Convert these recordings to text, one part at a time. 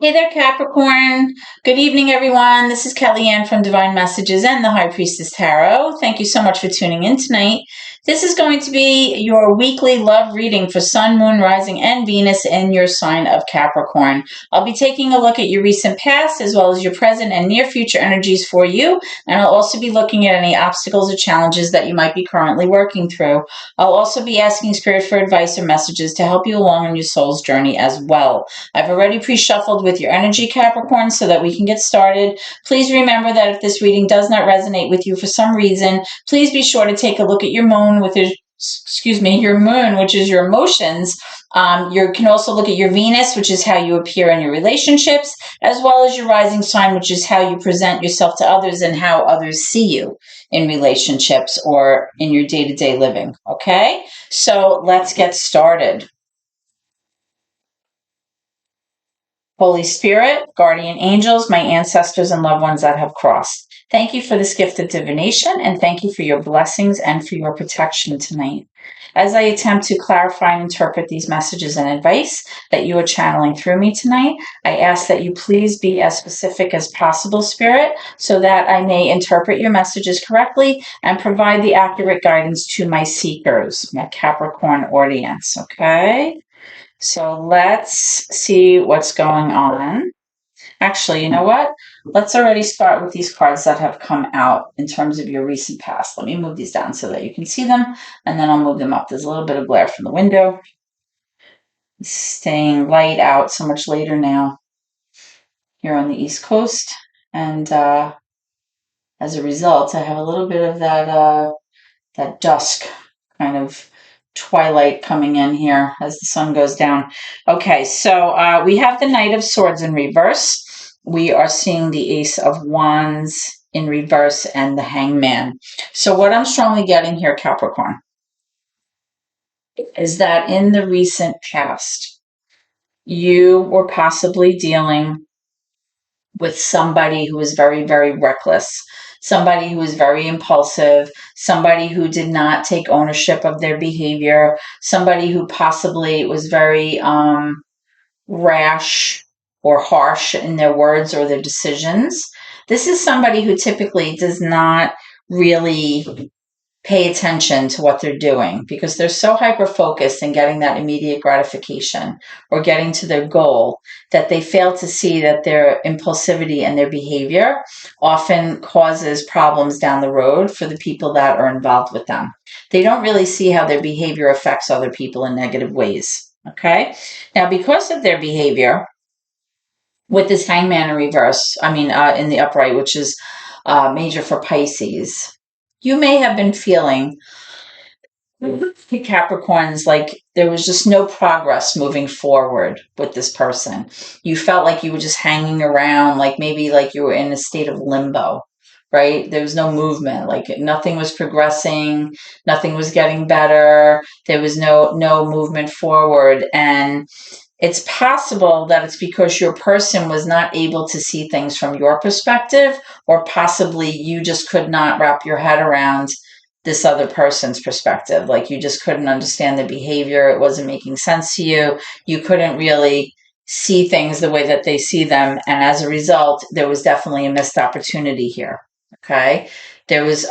Hey there, Capricorn. Good evening, everyone. This is Kellyanne from Divine Messages and the High Priestess Tarot. Thank you so much for tuning in tonight. This is going to be your weekly love reading for Sun, Moon, Rising, and Venus in your sign of Capricorn. I'll be taking a look at your recent past as well as your present and near future energies for you, and I'll also be looking at any obstacles or challenges that you might be currently working through. I'll also be asking Spirit for advice or messages to help you along on your soul's journey as well. I've already pre-shuffled with your energy, Capricorn, so that we can get started. Please remember that if this reading does not resonate with you for some reason, please be sure to take a look at your moon, your moon, which is your emotions. You can also look at your Venus, which is how you appear in your relationships, as well as your rising sign, which is how you present yourself to others and how others see you in relationships or in your day-to-day living. Okay, so let's get started. Holy Spirit, guardian angels, my ancestors and loved ones that have crossed. Thank you for this gift of divination, and thank you for your blessings and for your protection tonight. As I attempt to clarify and interpret these messages and advice that you are channeling through me tonight, I ask that you please be as specific as possible, Spirit, so that I may interpret your messages correctly and provide the accurate guidance to my seekers, my Capricorn audience, okay? So let's see what's going on. Actually, you know what? Let's already start with these cards that have come out in terms of your recent past. Let me move these down so that you can see them, and then I'll move them up. There's a little bit of glare from the window. It's staying light out so much later now here on the East Coast. And as a result, I have a little bit of that dusk kind of twilight coming in here as the sun goes down. Okay, so we have the Knight of Swords in reverse. We are seeing the Ace of Wands in reverse and the Hangman. So what I'm strongly getting here, Capricorn, is that in the recent past, you were possibly dealing with somebody who was very, very reckless, somebody who was very impulsive, somebody who did not take ownership of their behavior, somebody who possibly was very rash or harsh in their words or their decisions. This is somebody who typically does not really pay attention to what they're doing because they're so hyper focused in getting that immediate gratification or getting to their goal that they fail to see that their impulsivity and their behavior often causes problems down the road for the people that are involved with them. They don't really see how their behavior affects other people in negative ways. Okay. Now, because of their behavior, with this Hangman in reverse, in the upright, which is major for Pisces, you may have been feeling, Capricorns, like there was just no progress moving forward with this person. You felt like you were just hanging around, like maybe like you were in a state of limbo, right? There was no movement, like nothing was progressing, nothing was getting better. There was no movement forward. And it's possible that it's because your person was not able to see things from your perspective, or possibly you just could not wrap your head around this other person's perspective. Like you just couldn't understand the behavior. It wasn't making sense to you. You couldn't really see things the way that they see them. And as a result, there was definitely a missed opportunity here. Okay. There was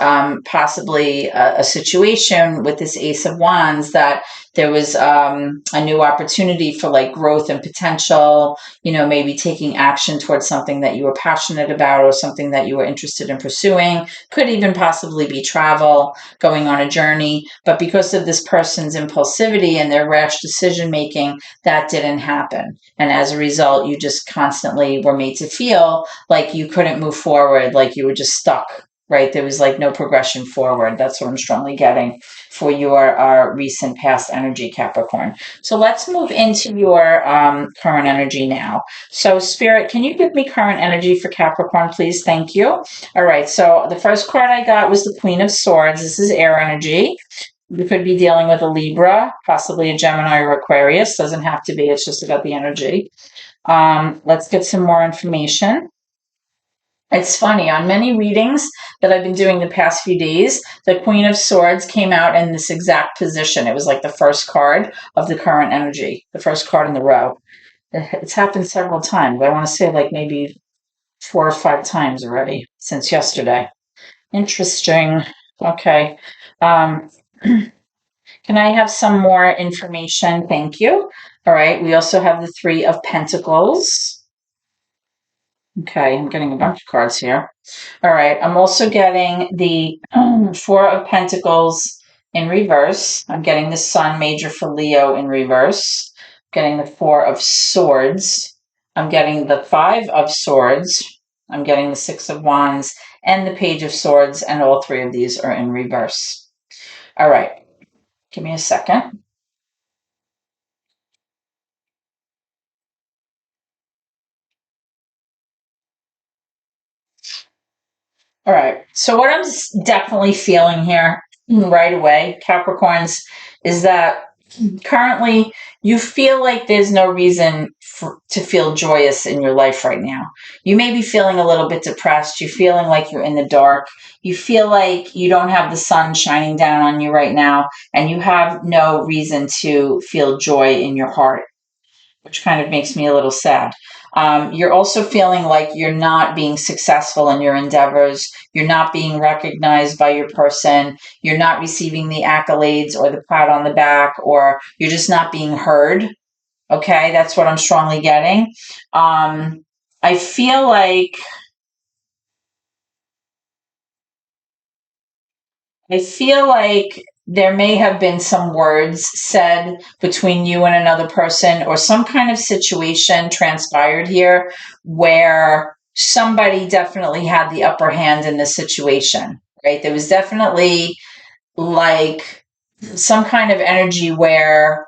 possibly a situation with this Ace of Wands that there was a new opportunity for like growth and potential, maybe taking action towards something that you were passionate about or something that you were interested in pursuing. Could even possibly be travel, going on a journey. But because of this person's impulsivity and their rash decision making, that didn't happen. And as a result, you just constantly were made to feel like you couldn't move forward, like you were just stuck. Right? There was like no progression forward. That's what I'm strongly getting for your recent past energy, Capricorn. So let's move into your current energy now. So Spirit, can you give me current energy for Capricorn, please? Thank you. All right. So the first card I got was the Queen of Swords. This is air energy. You could be dealing with a Libra, possibly a Gemini or Aquarius. Doesn't have to be. It's just about the energy. Let's get some more information. It's funny, on many readings that I've been doing the past few days, the Queen of Swords came out in this exact position. It was like the first card of the current energy, the first card in the row. It's happened several times. I want to say like maybe 4 or 5 times already since yesterday. Interesting. Okay. Um, can I have some more information? Thank you. All right. We also have the Three of Pentacles. Okay, I'm getting a bunch of cards here. All right. I'm also getting the Four of Pentacles in reverse. I'm getting the Sun major for Leo in reverse. I'm getting the Four of Swords. I'm getting the Five of Swords. I'm getting the Six of Wands and the Page of Swords, and all three of these are in reverse. All right. Give me a second. All right. So what I'm definitely feeling here right away, Capricorns, is that currently you feel like there's no reason to feel joyous in your life right now. You may be feeling a little bit depressed. You're feeling like you're in the dark. You feel like you don't have the sun shining down on you right now, and you have no reason to feel joy in your heart, which kind of makes me a little sad. You're also feeling like you're not being successful in your endeavors. You're not being recognized by your person. You're not receiving the accolades or the pat on the back, or you're just not being heard. Okay, that's what I'm strongly getting. I feel like I feel like there may have been some words said between you and another person, or some kind of situation transpired here where somebody definitely had the upper hand in the situation, right? There was definitely like some kind of energy where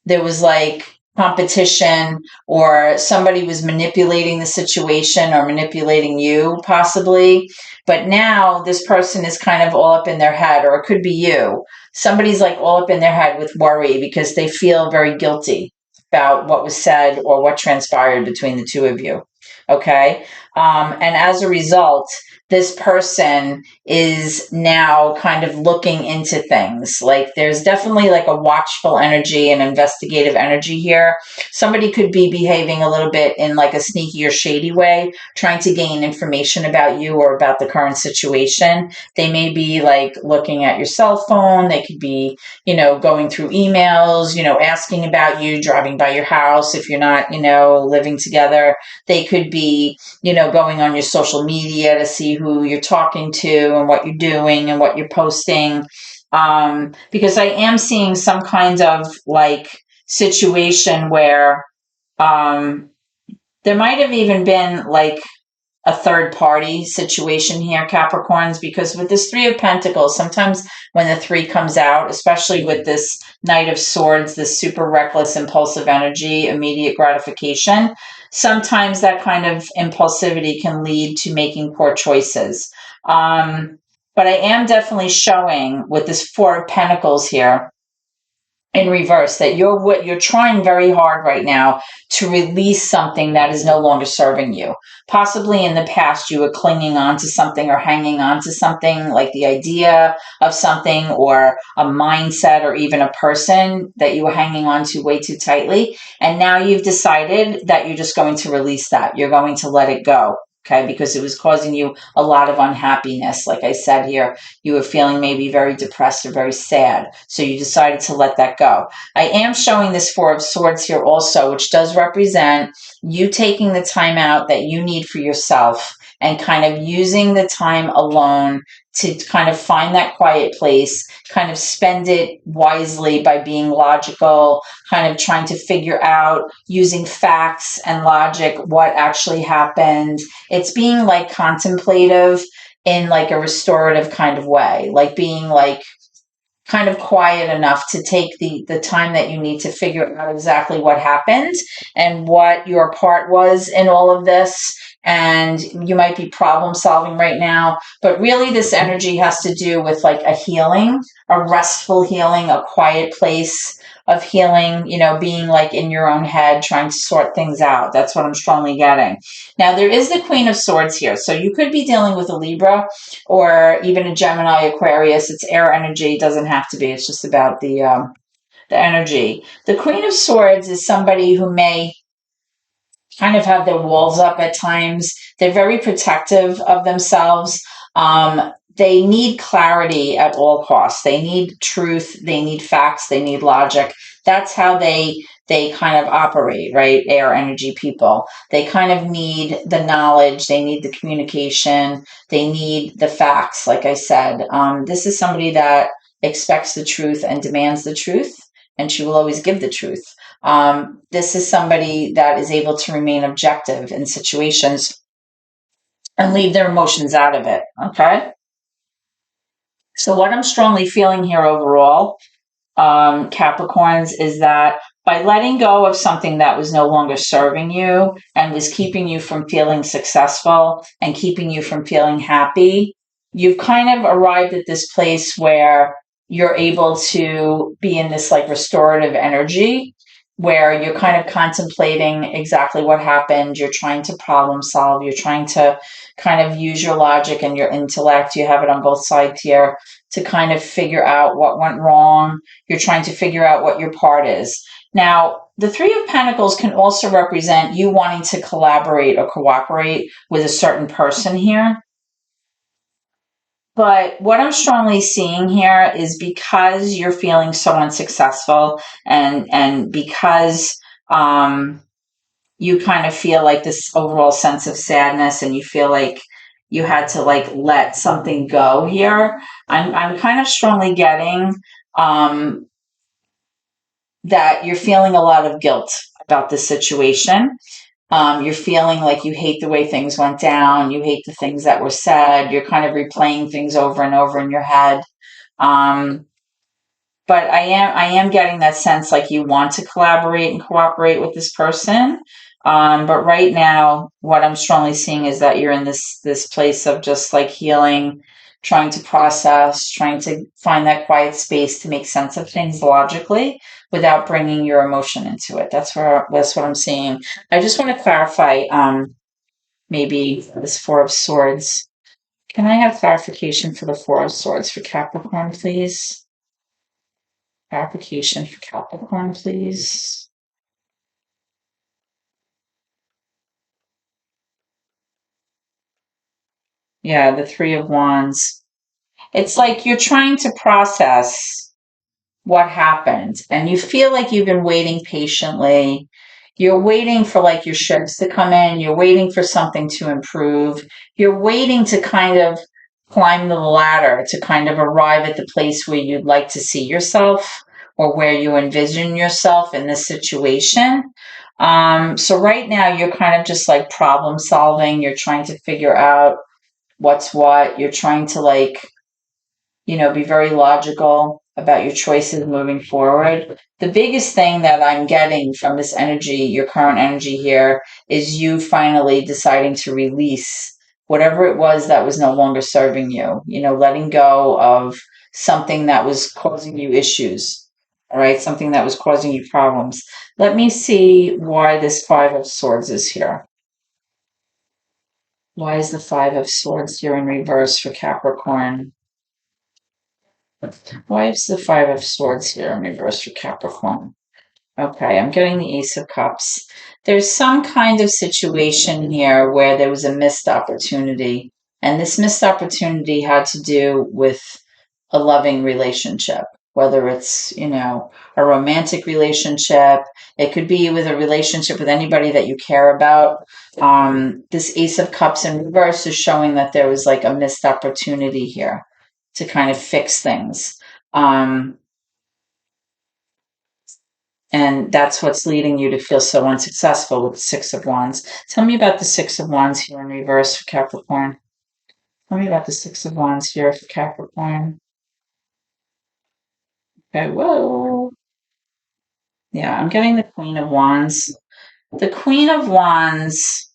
there was like competition, or somebody was manipulating the situation or manipulating you possibly. But now this person is kind of all up in their head, or it could be you. Somebody's like all up in their head with worry because they feel very guilty about what was said or what transpired between the two of you. Okay. And as a result, this person is now kind of looking into things. Like there's definitely like a watchful energy and investigative energy here. Somebody could be behaving a little bit in like a sneaky or shady way, trying to gain information about you or about the current situation. They may be like looking at your cell phone. They could be, going through emails, asking about you, driving by your house if you're not, living together. They could be, going on your social media to see who you're talking to and what you're doing and what you're posting. Because I am seeing some kind of like situation where there might have even been like a third party situation here, Capricorns, because with this Three of Pentacles, sometimes when the three comes out, especially with this Knight of Swords, this super reckless, impulsive energy, immediate gratification, sometimes that kind of impulsivity can lead to making poor choices. But I am definitely showing with this Four of Pentacles here in reverse that you're trying very hard right now to release something that is no longer serving you. Possibly in the past you were clinging on to something or hanging on to something, like the idea of something or a mindset or even a person that you were hanging on to way too tightly, and now you've decided that you're just going to release that. You're going to let it go. Okay, because it was causing you a lot of unhappiness. Like I said here, you were feeling maybe very depressed or very sad. So you decided to let that go. I am showing this Four of Swords here also, which does represent you taking the time out that you need for yourself and kind of using the time alone to kind of find that quiet place, kind of spend it wisely by being logical, kind of trying to figure out using facts and logic what actually happened. It's being like contemplative in like a restorative kind of way, like being like kind of quiet enough to take the time that you need to figure out exactly what happened and what your part was in all of this. And you might be problem solving right now, but really this energy has to do with like a healing, a restful healing, a quiet place of healing, being like in your own head, trying to sort things out. That's what I'm strongly getting. Now, there is the Queen of Swords here. So you could be dealing with a Libra or even a Gemini, Aquarius. It's air energy. It doesn't have to be. It's just about the the energy. The Queen of Swords is somebody who may kind of have their walls up at times. They're very protective of themselves. They need clarity at all costs. They need truth. They need facts. They need logic. That's how they kind of operate, right? Air energy people. They kind of need the knowledge. They need the communication. They need the facts. Like I said, this is somebody that expects the truth and demands the truth, and she will always give the truth. This is somebody that is able to remain objective in situations and leave their emotions out of it. Okay. So, what I'm strongly feeling here overall, Capricorns, is that by letting go of something that was no longer serving you and was keeping you from feeling successful and keeping you from feeling happy, you've kind of arrived at this place where you're able to be in this like restorative energy where you're kind of contemplating exactly what happened. You're trying to problem solve. You're trying to kind of use your logic and your intellect. You have it on both sides here to kind of figure out what went wrong. You're trying to figure out what your part is. Now, the Three of Pentacles can also represent you wanting to collaborate or cooperate with a certain person here. But what I'm strongly seeing here is because you're feeling so unsuccessful and because you kind of feel like this overall sense of sadness and you feel like you had to like let something go here. I'm kind of strongly getting that you're feeling a lot of guilt about this situation. You're feeling like you hate the way things went down. You hate the things that were said. You're kind of replaying things over and over in your head. Um, but I am getting that sense like you want to collaborate and cooperate with this person. But right now, what I'm strongly seeing is that you're in this place of just like healing, trying to process, trying to find that quiet space to make sense of things logically without bringing your emotion into it. That's what I'm seeing. I just want to clarify, maybe this Four of Swords. Can I have clarification for the Four of Swords for Capricorn, please? Clarification for Capricorn, please. Yeah, the Three of Wands. It's like you're trying to process what happened and you feel like you've been waiting patiently. You're waiting for like your ships to come in. You're waiting for something to improve. You're waiting to kind of climb the ladder to kind of arrive at the place where you'd like to see yourself or where you envision yourself in this situation. So right now you're kind of just like problem solving. You're trying to figure out what's what. You're trying to like, be very logical about your choices moving forward. The biggest thing that I'm getting from this energy, your current energy here, is you finally deciding to release whatever it was that was no longer serving you, letting go of something that was causing you issues. All right, something that was causing you problems. Let me see why this Five of Swords is here. Why is the Five of Swords here in reverse for Capricorn? Why is the Five of Swords here in reverse for Capricorn? Okay, I'm getting the Ace of Cups. There's some kind of situation here where there was a missed opportunity, and this missed opportunity had to do with a loving relationship, whether it's, a romantic relationship. It could be with a relationship with anybody that you care about. This Ace of Cups in reverse is showing that there was like a missed opportunity here to kind of fix things. Um, and that's what's leading you to feel so unsuccessful with the Six of Wands. Tell me about the Six of Wands here in reverse for Capricorn. Tell me about the Six of Wands here for Capricorn. Okay, whoa. Yeah, I'm getting the Queen of Wands. The Queen of Wands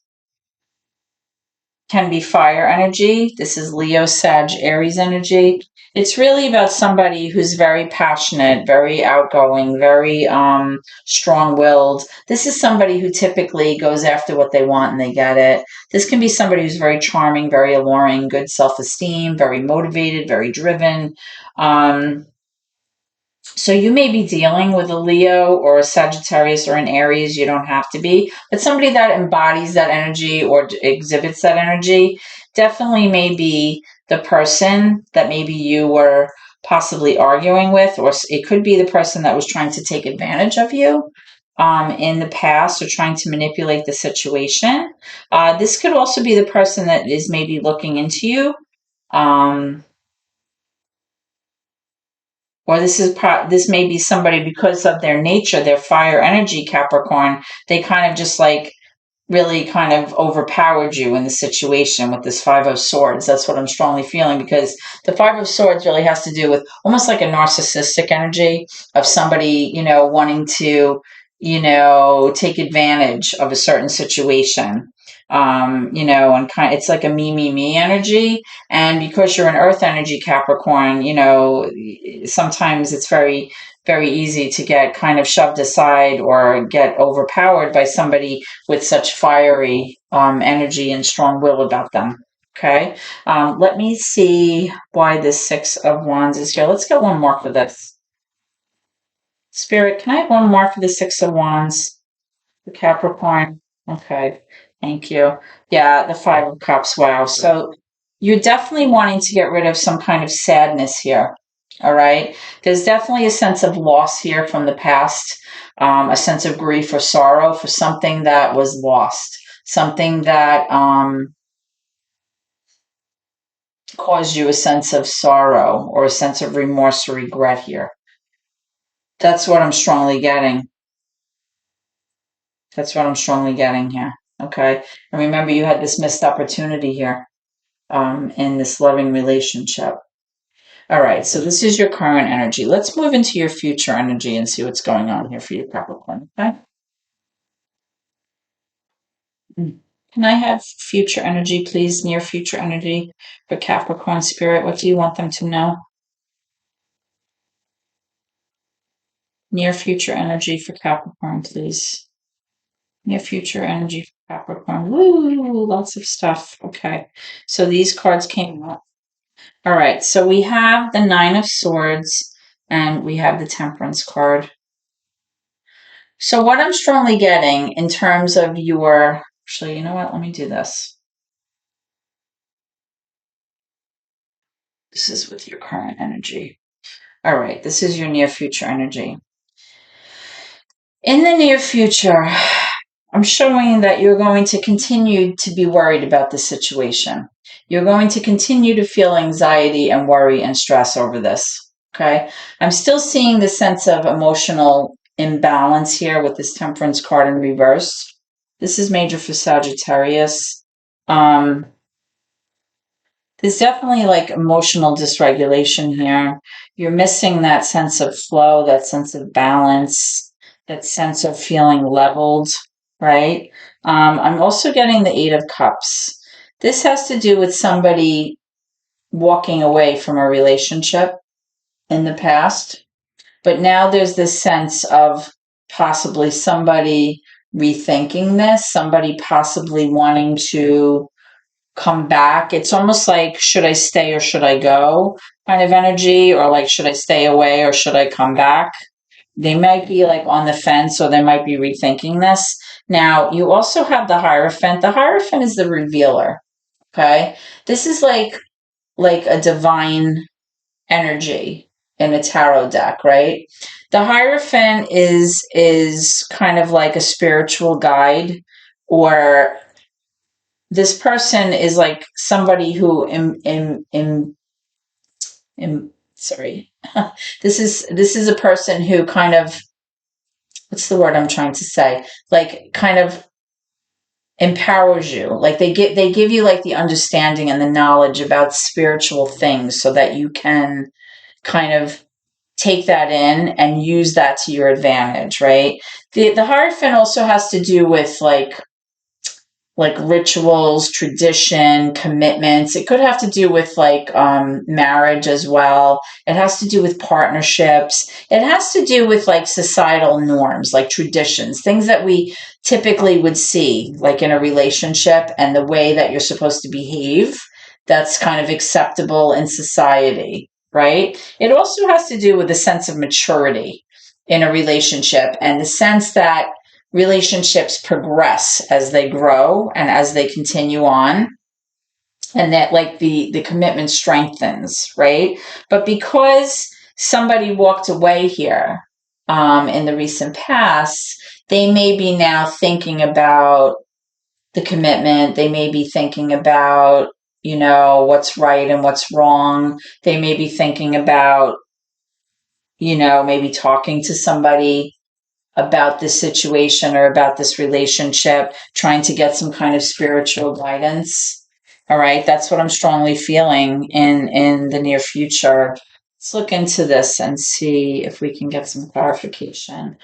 can be fire energy. This is Leo, Sag, Aries energy. It's really about somebody who's very passionate, very outgoing, very strong-willed. This is somebody who typically goes after what they want and they get it. This can be somebody who's very charming, very alluring, good self-esteem, very motivated, very driven. So you may be dealing with a Leo or a Sagittarius or an Aries. You don't have to be, but somebody that embodies that energy or exhibits that energy definitely may be the person that maybe you were possibly arguing with, or it could be the person that was trying to take advantage of you in the past or trying to manipulate the situation. This could also be the person that is maybe looking into you. Um, or this may be somebody because of their nature, their fire energy, Capricorn. They kind of just like really kind of overpowered you in the situation with this Five of Swords. That's what I'm strongly feeling, because the Five of Swords really has to do with almost like a narcissistic energy of somebody, wanting to, take advantage of a certain situation. And it's like a me energy. And because you're an earth energy, Capricorn, sometimes it's very, very easy to get kind of shoved aside or get overpowered by somebody with such fiery energy and strong will about them. Okay. Let me see why this Six of Wands is here. Let's get one more for this. Spirit, can I have one more for the Six of Wands? The Capricorn. Okay. Thank you. Yeah, the Five of Cups. Wow. So you're definitely wanting to get rid of some kind of sadness here. All right. There's definitely a sense of loss here from the past, a sense of grief or sorrow for something that was lost, something that caused you a sense of sorrow or a sense of remorse or regret here. That's what I'm strongly getting. That's what I'm strongly getting here. Okay. And remember, you had this missed opportunity here in this loving relationship. All right. So this is your current energy. Let's move into your future energy and see what's going on here for you, Capricorn. Okay. Can I have future energy, please? Near future energy for Capricorn spirit. What do you want them to know? Near future energy for Capricorn, please. Near future energy for Capricorn. Woo, lots of stuff. Okay. So these cards came up. All right. So we have the Nine of Swords and we have the Temperance card. So what I'm strongly getting in terms of your, actually, you know what? Let me do this. This is with your current energy. All right. This is your near future energy. In the near future, I'm showing that you're going to continue to be worried about the situation. You're going to continue to feel anxiety and worry and stress over this. Okay. I'm still seeing the sense of emotional imbalance here with this Temperance card in reverse. This is major for Sagittarius. There's definitely like emotional dysregulation here. You're missing that sense of flow, that sense of balance, that sense of feeling leveled, right? I'm also getting the Eight of Cups. This has to do with somebody walking away from a relationship in the past, but now there's this sense of possibly somebody rethinking this, somebody possibly wanting to come back. It's almost like, should I stay or should I go kind of energy, or like, should I stay away or should I come back? They might be like on the fence, or they might be rethinking this. Now, you also have the Hierophant. The Hierophant is the revealer. Okay. This is like a divine energy in a tarot deck, right? The Hierophant is kind of like a spiritual guide, or this person is like somebody who sorry. This is a person who kind of, what's the word I'm trying to say? Like kind of empowers you. Like they give you like the understanding and the knowledge about spiritual things so that you can kind of take that in and use that to your advantage, right? The Hierophant also has to do with like rituals, tradition, commitments. It could have to do with like marriage as well. It has to do with partnerships. It has to do with like societal norms, like traditions, things that we typically would see like in a relationship, and the way that you're supposed to behave that's kind of acceptable in society, right? It also has to do with a sense of maturity in a relationship and the sense that relationships progress as they grow and as they continue on, and that like the commitment strengthens, right? But because somebody walked away here in the recent past, they may be now thinking about the commitment. They may be thinking about, what's right and what's wrong. They may be thinking about, maybe talking to somebody about this situation or about this relationship, trying to get some kind of spiritual guidance. All right, that's what I'm strongly feeling in the near future. Let's look into this and see if we can get some clarification.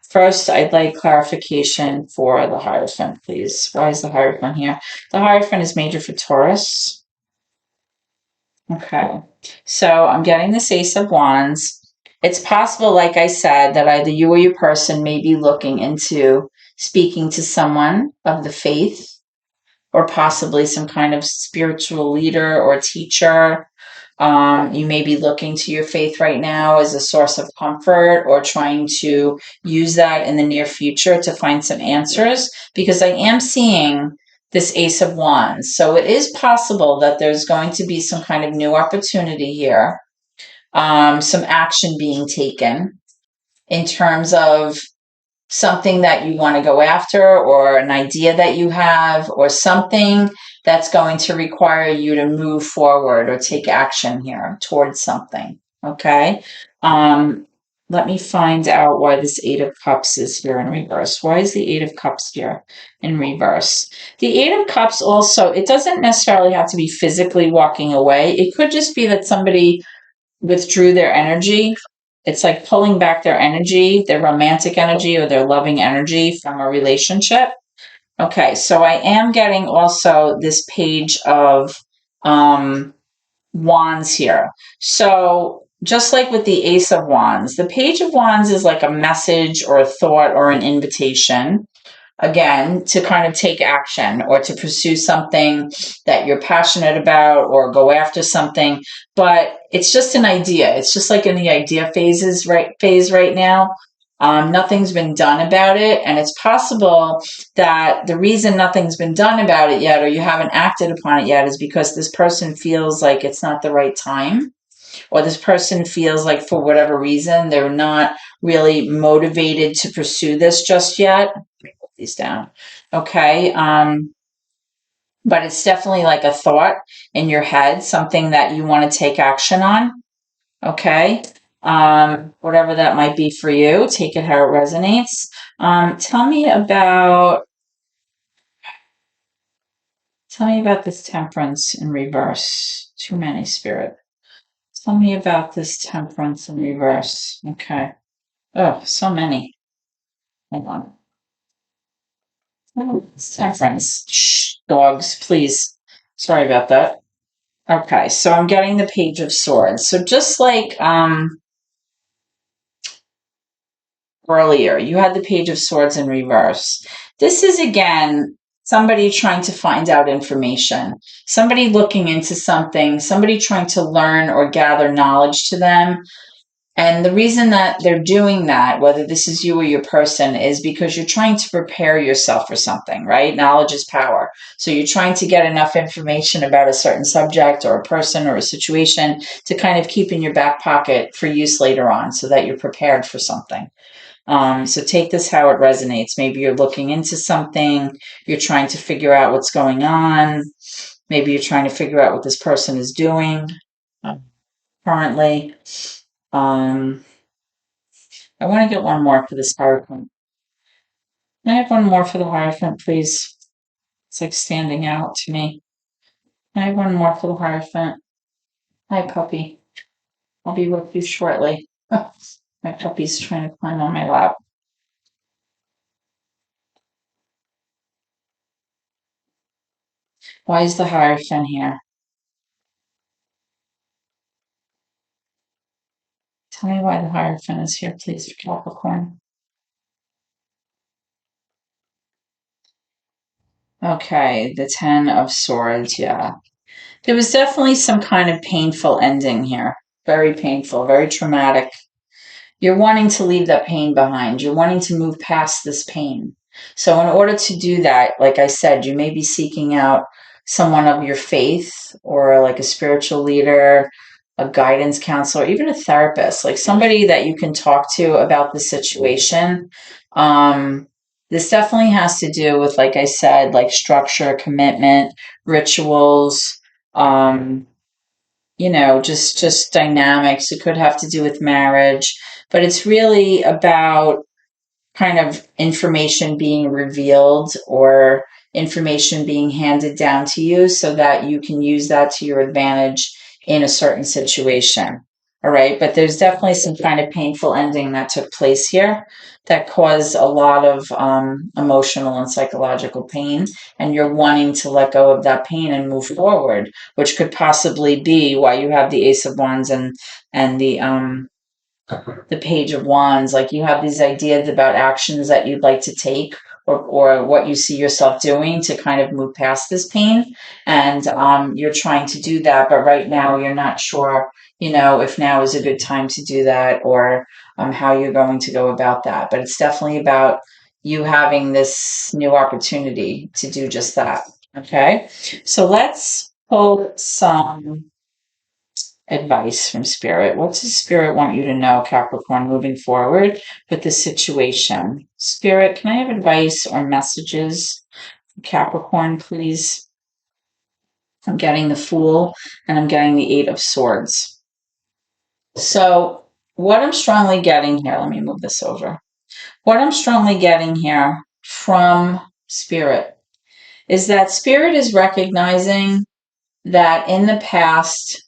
First, I'd like clarification for the Hierophant, please. Why is the Hierophant here? The Hierophant is major for Taurus. Okay, so I'm getting this Ace of Wands. It's possible, like I said, that either you or your person may be looking into speaking to someone of the faith, or possibly some kind of spiritual leader or teacher. You may be looking to your faith right now as a source of comfort, or trying to use that in the near future to find some answers, because I am seeing this Ace of Wands. So it is possible that there's going to be some kind of new opportunity here, some action being taken in terms of something that you want to go after, or an idea that you have, or something that's going to require you to move forward or take action here towards something. Okay. Let me find out why this Eight of Cups is here in reverse. Why is the Eight of Cups here in reverse? The Eight of Cups also, it doesn't necessarily have to be physically walking away. It could just be that somebody withdrew their energy. It's like pulling back their energy, their romantic energy or their loving energy from a relationship. Okay, so I am getting also this Page of Wands here. So just like with the Ace of Wands, the Page of Wands is like a message or a thought or an invitation, again, to kind of take action or to pursue something that you're passionate about, or go after something. But it's just an idea. It's just like in the idea phase right now. Nothing's been done about it. And it's possible that the reason nothing's been done about it yet, or you haven't acted upon it yet, is because this person feels like it's not the right time, or this person feels like for whatever reason they're not really motivated to pursue this just yet. Put these down. Okay. But it's definitely like a thought in your head, something that you want to take action on. Okay. Whatever that might be for you, take it how it resonates. Tell me about this Temperance in reverse. Too many, Spirit. Tell me about this Temperance in reverse. Okay. Oh, so many. Hold on. Oh, Temperance. Shh, dogs, please. Sorry about that. Okay, so I'm getting the Page of Swords. So just like earlier, you had the Page of Swords in reverse. This is, again, somebody trying to find out information, somebody looking into something, somebody trying to learn or gather knowledge to them. And the reason that they're doing that, whether this is you or your person, is because you're trying to prepare yourself for something, right? Knowledge is power. So you're trying to get enough information about a certain subject or a person or a situation to kind of keep in your back pocket for use later on, so that you're prepared for something. So take this how it resonates. Maybe you're looking into something, you're trying to figure out what's going on. Maybe you're trying to figure out what this person is doing currently. I want to get one more for this Hierophant. Can I have one more for the Hierophant, please? It's like standing out to me. Can I have one more for the Hierophant? Hi, puppy. I'll be with you shortly. My puppy's trying to climb on my lap. Why is the Hierophant here? Tell me why the Hierophant is here, please, for Capricorn. Okay, the Ten of Swords, yeah. There was definitely some kind of painful ending here. very painful, very traumatic. You're wanting to leave that pain behind. You're wanting to move past this pain. So in order to do that, like I said, you may be seeking out someone of your faith or like a spiritual leader, a guidance counselor, even a therapist, like somebody that you can talk to about the situation. This definitely has to do with, like I said, like structure, commitment, rituals, um, just dynamics. It could have to do with marriage, but it's really about kind of information being revealed or information being handed down to you so that you can use that to your advantage in a certain situation. All right. But there's definitely some kind of painful ending that took place here that caused a lot of emotional and psychological pain. And you're wanting to let go of that pain and move forward, which could possibly be why you have the Ace of Wands and the Page of Wands. Like you have these ideas about actions that you'd like to take or what you see yourself doing to kind of move past this pain. And you're trying to do that, but right now you're not sure, if now is a good time to do that or how you're going to go about that. But it's definitely about you having this new opportunity to do just that. Okay. So let's pull some advice from Spirit. What does Spirit want you to know, Capricorn, moving forward with the situation? Spirit, can I have advice or messages? Capricorn, please. I'm getting the Fool and I'm getting the Eight of Swords. So, what I'm strongly getting here, let me move this over. What I'm strongly getting here from Spirit is that Spirit is recognizing that in the past,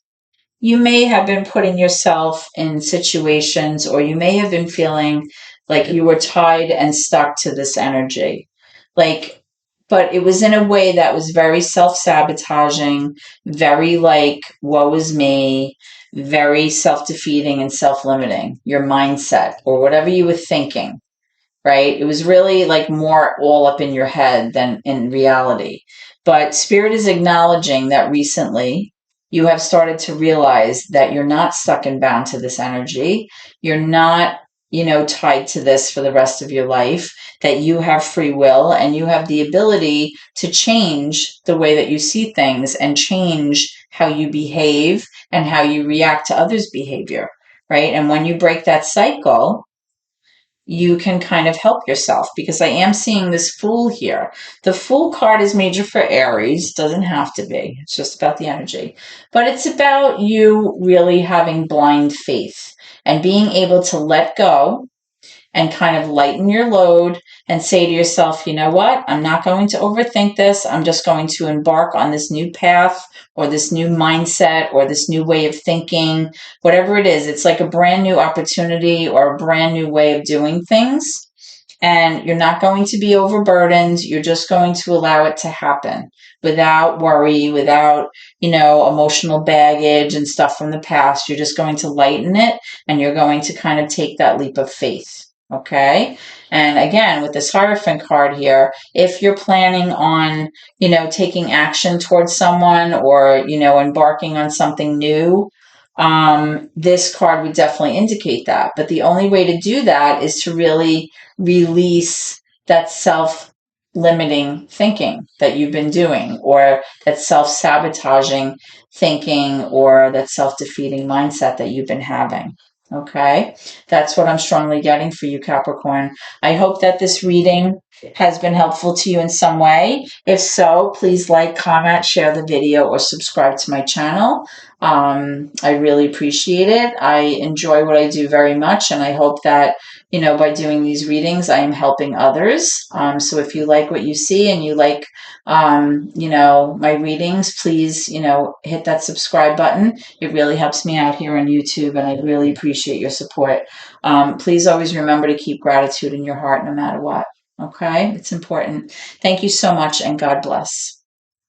you may have been putting yourself in situations or you may have been feeling like you were tied and stuck to this energy. Like, but it was in a way that was very self-sabotaging, very like, woe is me, very self-defeating and self-limiting, your mindset or whatever you were thinking, right? It was really like more all up in your head than in reality. But Spirit is acknowledging that recently you have started to realize that you're not stuck and bound to this energy. You're not, tied to this for the rest of your life, that you have free will and you have the ability to change the way that you see things and change how you behave and how you react to others' behavior, right? And when you break that cycle, you can kind of help yourself because I am seeing this Fool here. The Fool card is major for Aries, doesn't have to be. It's just about the energy. But it's about you really having blind faith and being able to let go and kind of lighten your load and say to yourself, you know what? I'm not going to overthink this. I'm just going to embark on this new path or this new mindset or this new way of thinking, whatever it is. It's like a brand new opportunity or a brand new way of doing things. And you're not going to be overburdened. You're just going to allow it to happen without worry, without, emotional baggage and stuff from the past. You're just going to lighten it and you're going to kind of take that leap of faith. Okay. And again, with this Hierophant card here, if you're planning on, taking action towards someone or, embarking on something new, this card would definitely indicate that. But the only way to do that is to really release that self-limiting thinking that you've been doing or that self-sabotaging thinking or that self-defeating mindset that you've been having. Okay, that's what I'm strongly getting for you, Capricorn. I hope that this reading has been helpful to you in some way. If so, please like, comment, share the video, or subscribe to my channel. I really appreciate it. I enjoy what I do very much, and I hope that, by doing these readings, I am helping others. So if you like what you see and you like, my readings, please, hit that subscribe button. It really helps me out here on YouTube, and I really appreciate your support. Please always remember to keep gratitude in your heart no matter what. Okay? It's important. Thank you so much, and God bless.